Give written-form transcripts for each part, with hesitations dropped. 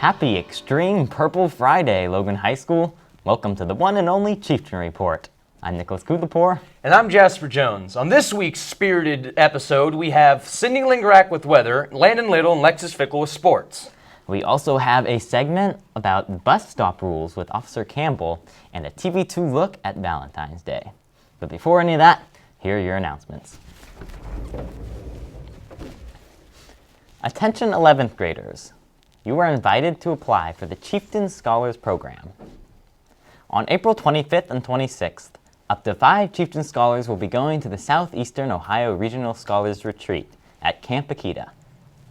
Happy Extreme Purple Friday, Logan High School. Welcome to the one and only Chieftain Report. I'm Nicholas Kuthapour. And I'm Jasper Jones. On this week's spirited episode, we have Sydney Lingerack with weather, Landon Little and Lexus Fickle with sports. We also have a segment about bus stop rules with Officer Campbell and a TV2 look at Valentine's Day. But before any of that, here are your announcements. Attention 11th graders. You are invited to apply for the Chieftain Scholars Program. On April 25th and 26th, up to 5 Chieftain Scholars will be going to the Southeastern Ohio Regional Scholars Retreat at Camp Akita.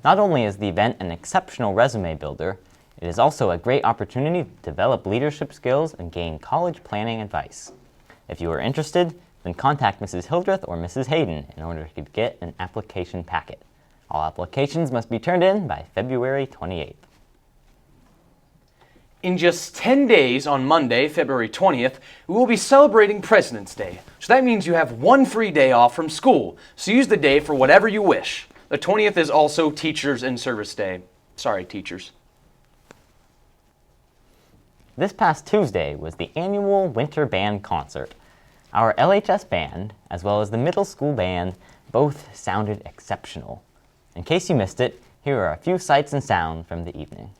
Not only is the event an exceptional resume builder, it is also a great opportunity to develop leadership skills and gain college planning advice. If you are interested, then contact Mrs. Hildreth or Mrs. Hayden in order to get an application packet. All applications must be turned in by February 28th. In just 10 days, on Monday, February 20th, we will be celebrating President's Day. So that means you have one free day off from school. So use the day for whatever you wish. The 20th is also Teachers in Service Day. Sorry, teachers. This past Tuesday was the annual Winter Band Concert. Our LHS band, as well as the middle school band, both sounded exceptional. In case you missed it, here are a few sights and sounds from the evening.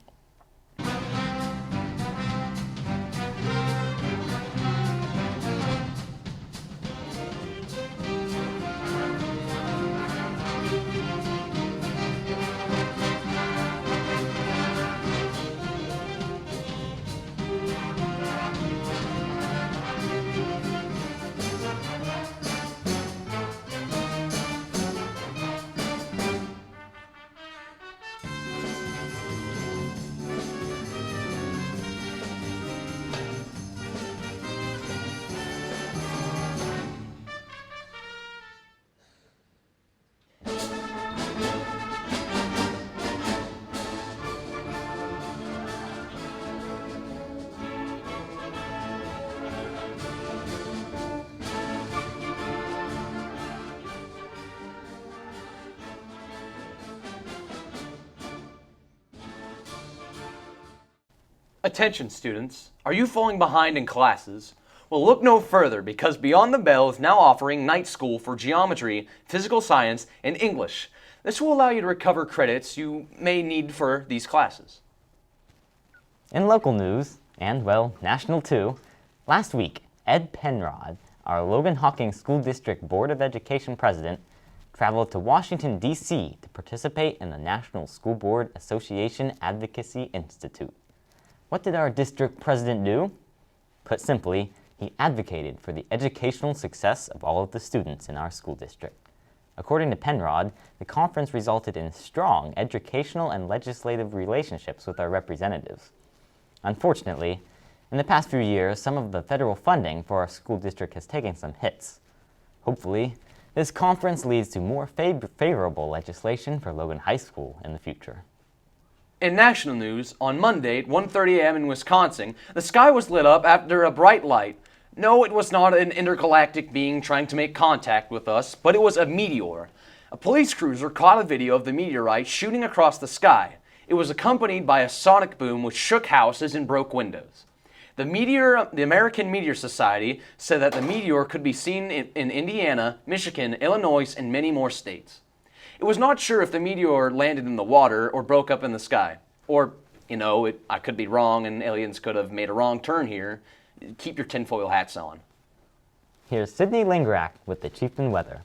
Attention students, are you falling behind in classes? Well, look no further because Beyond the Bell is now offering night school for geometry, physical science, and English. This will allow you to recover credits you may need for these classes. In local news, and well, national too, last week, Ed Penrod, our Logan Hawking School District Board of Education president, traveled to Washington, D.C. to participate in the National School Board Association Advocacy Institute. What did our district president do? Put simply, he advocated for the educational success of all of the students in our school district. According to Penrod, the conference resulted in strong educational and legislative relationships with our representatives. Unfortunately, in the past few years, some of the federal funding for our school district has taken some hits. Hopefully, this conference leads to more favorable legislation for Logan High School in the future. In national news, on Monday at 1:30 a.m. in Wisconsin, the sky was lit up after a bright light. No, it was not an intergalactic being trying to make contact with us, but it was a meteor. A police cruiser caught a video of the meteorite shooting across the sky. It was accompanied by a sonic boom which shook houses and broke windows. The American Meteor Society said that the meteor could be seen in Indiana, Michigan, Illinois, and many more states. It was not sure if the meteor landed in the water or broke up in the sky. Or, I could be wrong and aliens could have made a wrong turn here. Keep your tinfoil hats on. Here's Sydney Lingerack with the Chieftain weather.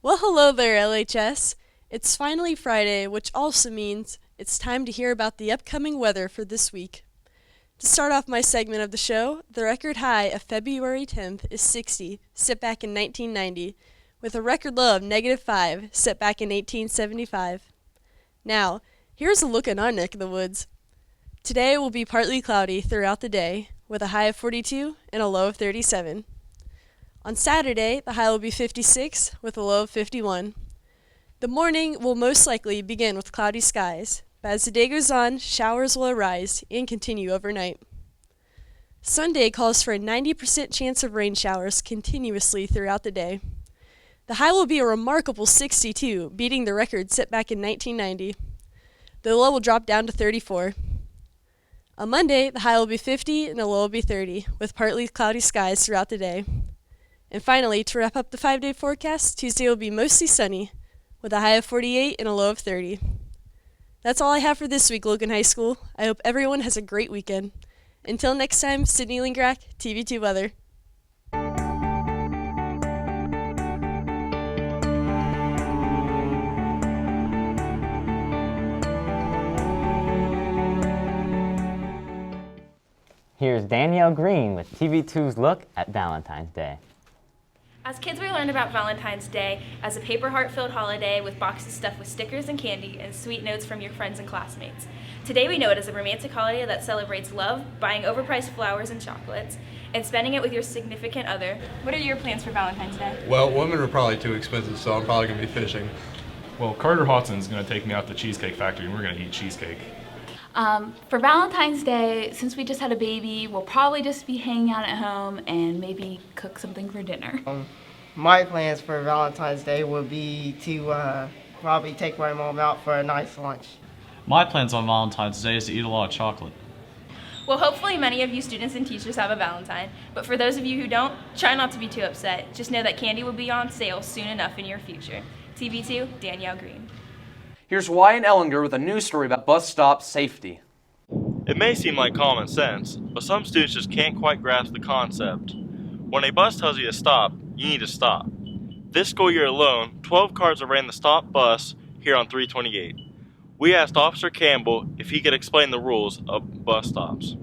Well, hello there, LHS. It's finally Friday, which also means it's time to hear about the upcoming weather for this week. To start off my segment of the show, the record high of February 10th is 60, set back in 1990, with a record low of -5, set back in 1875. Now, here's a look at our neck of the woods. Today will be partly cloudy throughout the day, with a high of 42 and a low of 37. On Saturday, the high will be 56, with a low of 51. The morning will most likely begin with cloudy skies, but as the day goes on, showers will arise and continue overnight. Sunday calls for a 90% chance of rain showers continuously throughout the day. The high will be a remarkable 62, beating the record set back in 1990. The low will drop down to 34. On Monday, the high will be 50 and the low will be 30, with partly cloudy skies throughout the day. And finally, to wrap up the 5-day forecast, Tuesday will be mostly sunny, with a high of 48 and a low of 30. That's all I have for this week, Logan High School. I hope everyone has a great weekend. Until next time, Sydney Lingrack, TV2 Weather. Here's Danielle Green with TV2's look at Valentine's Day. As kids, we learned about Valentine's Day as a paper heart-filled holiday with boxes stuffed with stickers and candy and sweet notes from your friends and classmates. Today, we know it as a romantic holiday that celebrates love, buying overpriced flowers and chocolates, and spending it with your significant other. What are your plans for Valentine's Day? Well, women are probably too expensive, so I'm probably going to be fishing. Well, Carter Hodson's going to take me out to the Cheesecake Factory and we're going to eat cheesecake. For Valentine's Day, since we just had a baby, we'll probably just be hanging out at home and maybe cook something for dinner. My plans for Valentine's Day would be to probably take my mom out for a nice lunch. My plans on Valentine's Day is to eat a lot of chocolate. Well, hopefully many of you students and teachers have a Valentine, but for those of you who don't, try not to be too upset. Just know that candy will be on sale soon enough in your future. TV2, Danielle Green. Here's Wyatt Ellinger with a news story about bus stop safety. It may seem like common sense, but some students just can't quite grasp the concept. When a bus tells you to stop, you need to stop. This school year alone, 12 cars have ran the stop bus here on 328. We asked Officer Campbell if he could explain the rules of bus stops.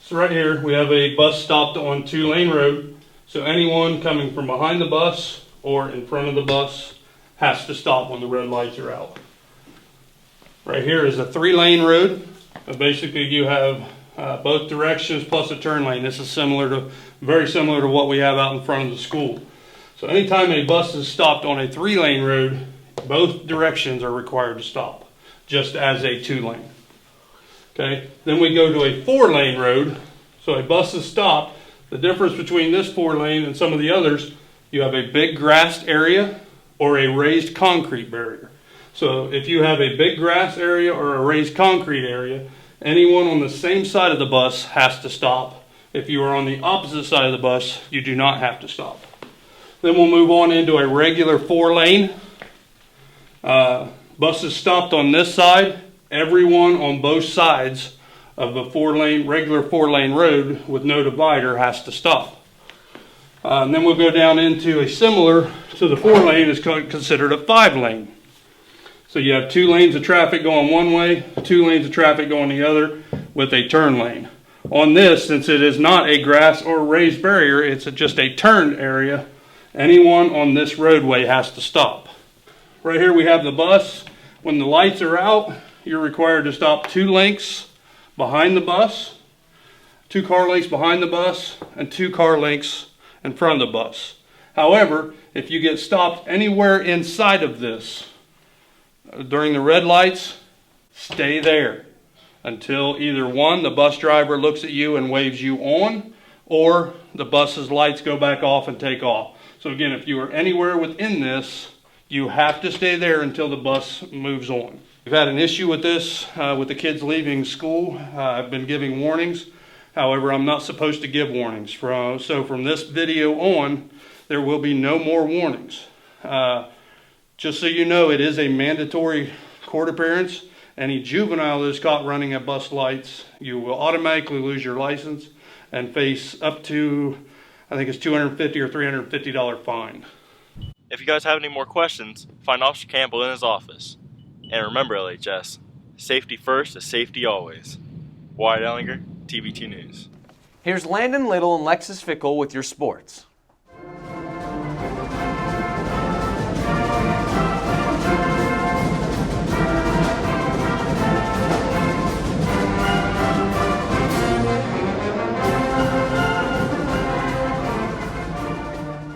So right here we have a bus stopped on 2-lane road. So anyone coming from behind the bus or in front of the bus has to stop when the red lights are out. Right here is a 3-lane road. Basically you have both directions plus a turn lane. This is very similar to what we have out in front of the school. So anytime a bus is stopped on a 3-lane road, both directions are required to stop, just as a 2-lane. Okay, then we go to a 4-lane road. So a bus is stopped. The difference between this 4-lane and some of the others, you have a big grassed area or a raised concrete barrier. So if you have a big grass area or a raised concrete area, anyone on the same side of the bus has to stop. If you are on the opposite side of the bus, you do not have to stop. Then we'll move on into a regular 4-lane. Buses stopped on this side. Everyone on both sides of a regular 4-lane road with no divider has to stop. And then we'll go down into a similar to the 4-lane is considered a 5-lane. So you have 2 lanes of traffic going one way, 2 lanes of traffic going the other with a turn lane. On this, since it is not a grass or raised barrier, it's just a turned area, anyone on this roadway has to stop. Right here we have the bus. When the lights are out, you're required to stop 2 lengths behind the bus, 2 car lengths behind the bus, and 2 car lengths in front of the bus. However, if you get stopped anywhere inside of this, during the red lights, stay there until either one, the bus driver looks at you and waves you on, or the bus's lights go back off and take off. So again, if you are anywhere within this, you have to stay there until the bus moves on. We've had an issue with this, with the kids leaving school. I've been giving warnings. However, I'm not supposed to give warnings. So from this video on, there will be no more warnings. Just so you know, it is a mandatory court appearance. Any juvenile that is caught running at bus lights, you will automatically lose your license and face up to, I think it's $250 or $350 fine. If you guys have any more questions, find Officer Campbell in his office. And remember, LHS, safety first is safety always. Wyatt Ellinger, TV2 News. Here's Landon Little and Lexus Fickle with your sports.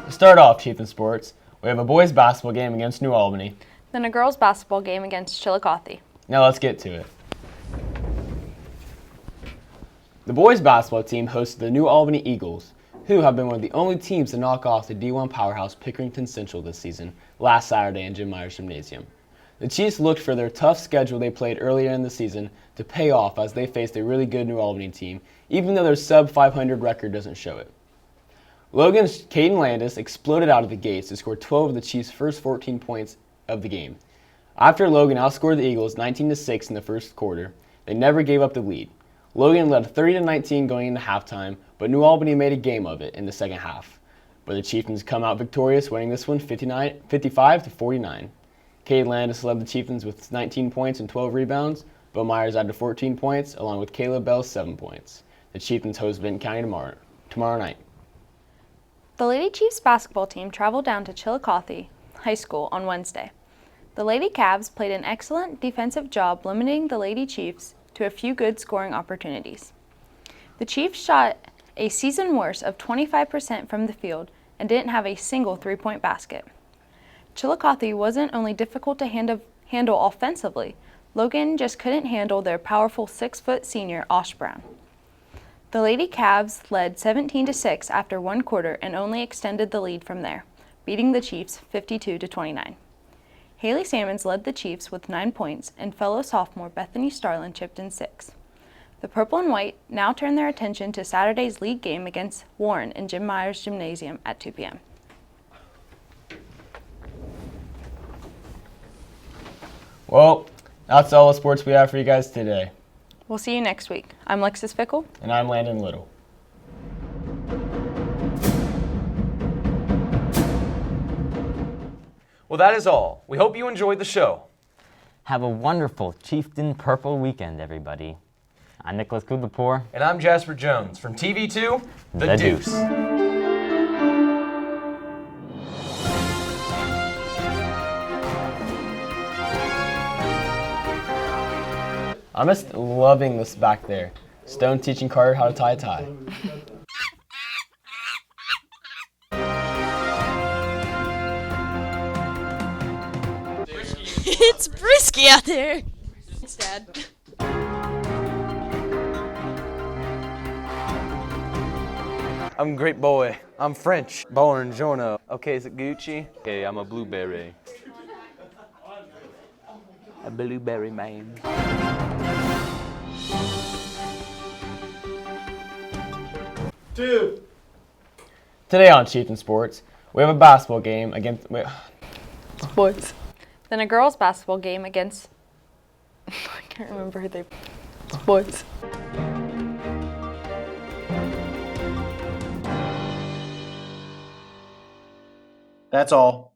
To start off, Chieftain Sports, we have a boys basketball game against New Albany. Then a girls basketball game against Chillicothe. Now let's get to it. The boys basketball team hosted the New Albany Eagles, who have been one of the only teams to knock off the D1 powerhouse Pickerington Central this season, last Saturday in Jim Myers Gymnasium. The Chiefs looked for their tough schedule they played earlier in the season to pay off as they faced a really good New Albany team, even though their sub-500 record doesn't show it. Logan's Caden Landis exploded out of the gates to score 12 of the Chiefs' first 14 points of the game. After Logan outscored the Eagles 19-6 in the first quarter, they never gave up the lead. Logan led 30-19 going into halftime, but New Albany made a game of it in the second half. But the Chieftains come out victorious, winning this one 55-49. Cade Landis led the Chieftains with 19 points and 12 rebounds. Bo Myers added 14 points, along with Caleb Bell's 7 points. The Chieftains host Benton County tomorrow night. The Lady Chiefs basketball team traveled down to Chillicothe High School on Wednesday. The Lady Cavs played an excellent defensive job limiting the Lady Chiefs to a few good scoring opportunities. The Chiefs shot a season worst of 25% from the field and didn't have a single three-point basket. Chillicothe wasn't only difficult to handle offensively, Logan just couldn't handle their powerful 6-foot senior Osh Brown. The Lady Cavs led 17-6 after one quarter and only extended the lead from there, beating the Chiefs 52-29. Haley Sammons led the Chiefs with 9 points, and fellow sophomore Bethany Starlin chipped in 6. The Purple and White now turn their attention to Saturday's league game against Warren in Jim Myers Gymnasium at 2 p.m. Well, that's all the sports we have for you guys today. We'll see you next week. I'm Lexus Fickle. And I'm Landon Little. Well, that is all. We hope you enjoyed the show. Have a wonderful Chieftain Purple weekend, everybody. I'm Nicholas Kudlapur. And I'm Jasper Jones from TV2, The Deuce. I'm just loving this back there. Stone teaching Carter how to tie a tie. It's brisky out there. Thanks, Dad. I'm a great boy. I'm French. Buongiorno. Okay, is it Gucci? Okay, I'm a blueberry. A blueberry man. Two. Today on Chieftain Sports, we have a basketball game against... Boys. Then a girls' basketball game against... I can't remember who they... Boys. That's all.